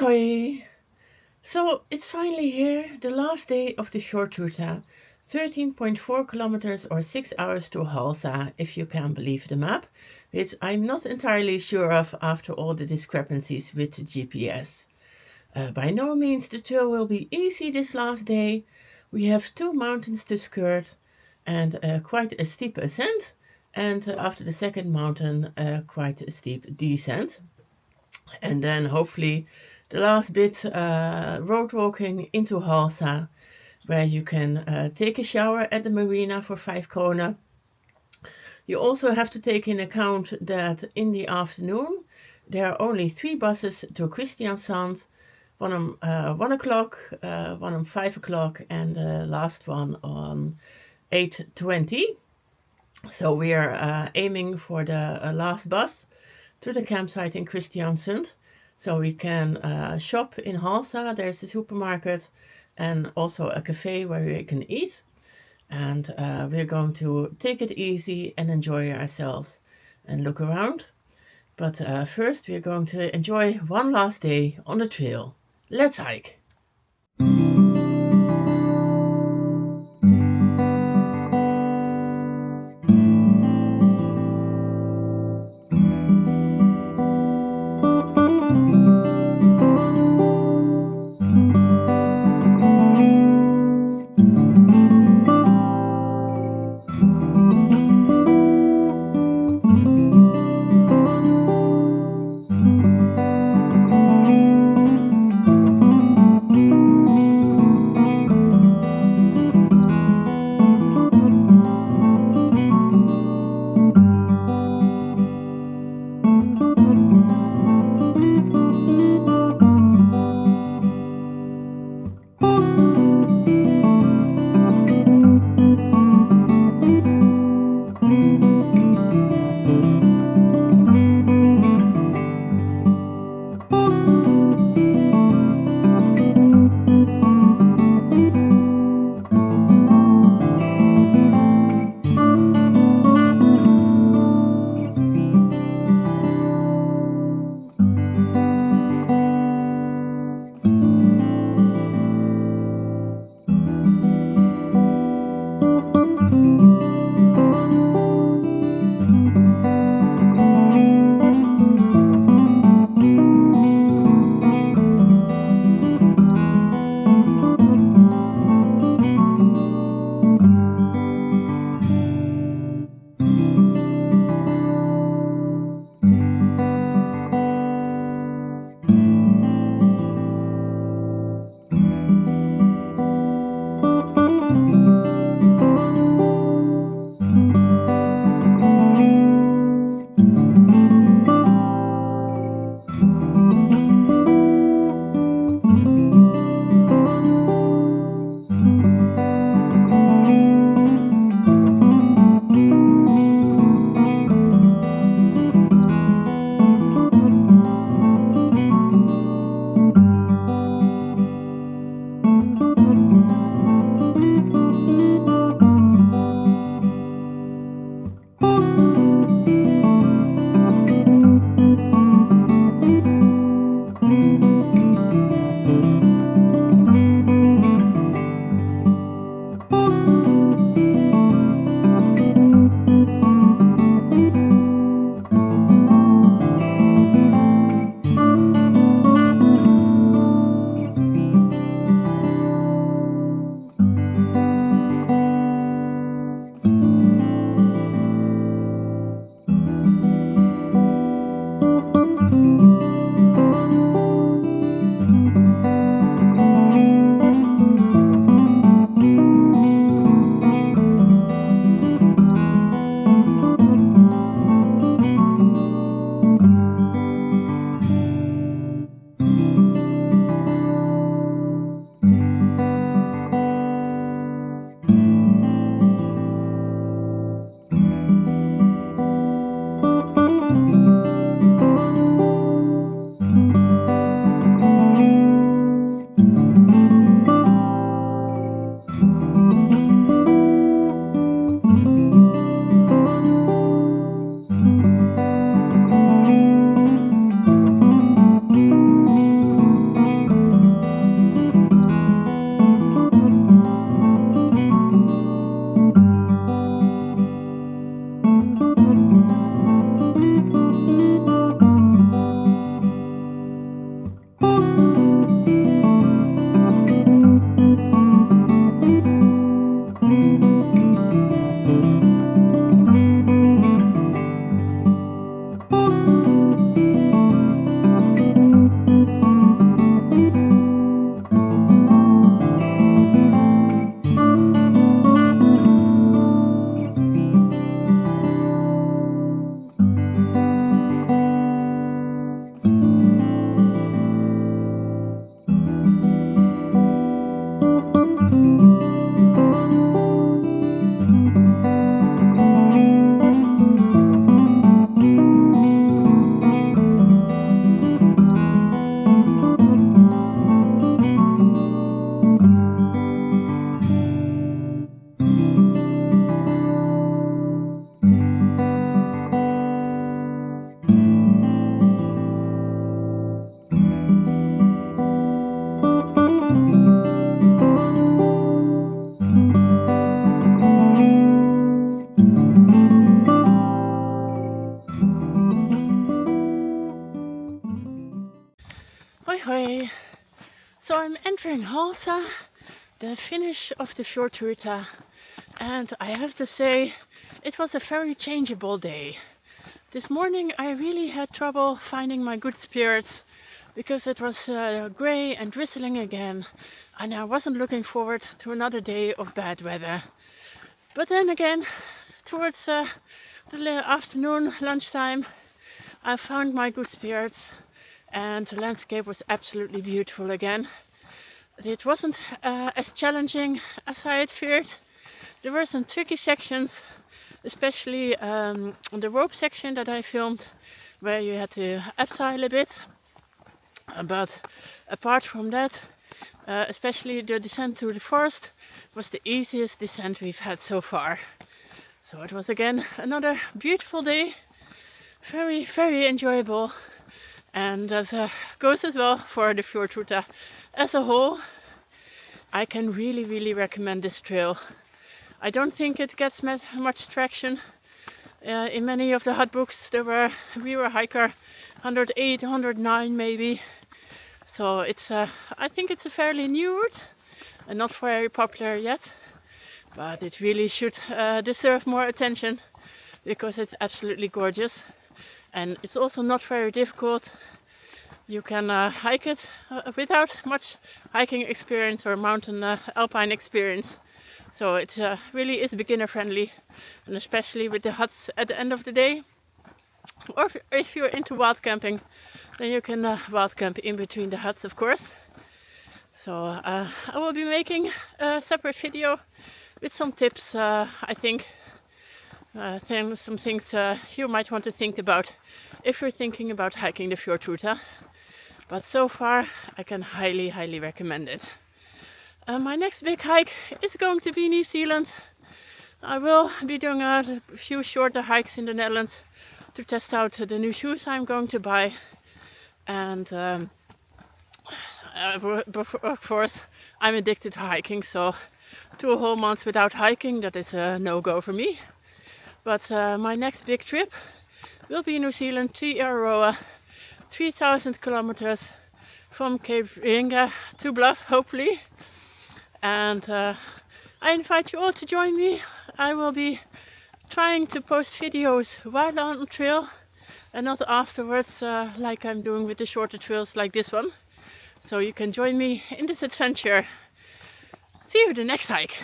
hoi! So it's finally here, the last day of the Fjordruta. 13.4 kilometers or 6 hours to Halsa, if you can believe the map, which I'm not entirely sure of after all the discrepancies with the GPS. By no means the trail will be easy this last day. We have two mountains to skirt and quite a steep ascent, and after the second mountain, quite a steep descent. And then hopefully the last bit, road walking into Halsa, where you can take a shower at the marina for 5 krona. You also have to take in account that in the afternoon there are only three buses to Kristiansand, one on 1 o'clock, one on 5 o'clock, and the last one on 8:20. So we are aiming for the last bus to the campsite in Kristiansund. So we can shop in Halsa. There's a supermarket and also a cafe where we can eat. And we're going to take it easy and enjoy ourselves and look around. But first, we're going to enjoy one last day on the trail. Let's hike! Hoi hoi! So I'm entering Halsa, the finish of the Fjordruta, and I have to say it was a very changeable day. This morning I really had trouble finding my good spirits because it was grey and drizzling again, and I wasn't looking forward to another day of bad weather. But then again, towards the afternoon, lunchtime, I found my good spirits and the landscape was absolutely beautiful again. It wasn't as challenging as I had feared. There were some tricky sections, especially the rope section that I filmed, where you had to abseil a bit. But apart from that, especially the descent through the forest was the easiest descent we've had so far. So it was again another beautiful day, very, very enjoyable. And that goes as well for the Fjordruta as a whole. I can really, really recommend this trail. I don't think it gets much traction. In many of the hot books, we were hiker 108, 109 maybe. So I think it's a fairly new route and not very popular yet. But it really should deserve more attention because it's absolutely gorgeous. And it's also not very difficult. You can hike it without much hiking experience or mountain alpine experience. So it really is beginner friendly, and especially with the huts at the end of the day. Or if you're into wild camping, then you can wild camp in between the huts, of course. So I will be making a separate video with some tips, I think. Some things you might want to think about if you're thinking about hiking the Fjordruta. But so far I can highly, highly recommend it. My next big hike is going to be New Zealand. I will be doing a few shorter hikes in the Netherlands to test out the new shoes I'm going to buy. And of course I'm addicted to hiking, so 2 whole months without hiking, that is a no-go for me. But my next big trip will be New Zealand to Aroa, 3,000 kilometers from Cape Ringa to Bluff, hopefully. And I invite you all to join me. I will be trying to post videos while on the trail and not afterwards, like I'm doing with the shorter trails like this one. So you can join me in this adventure. See you the next hike.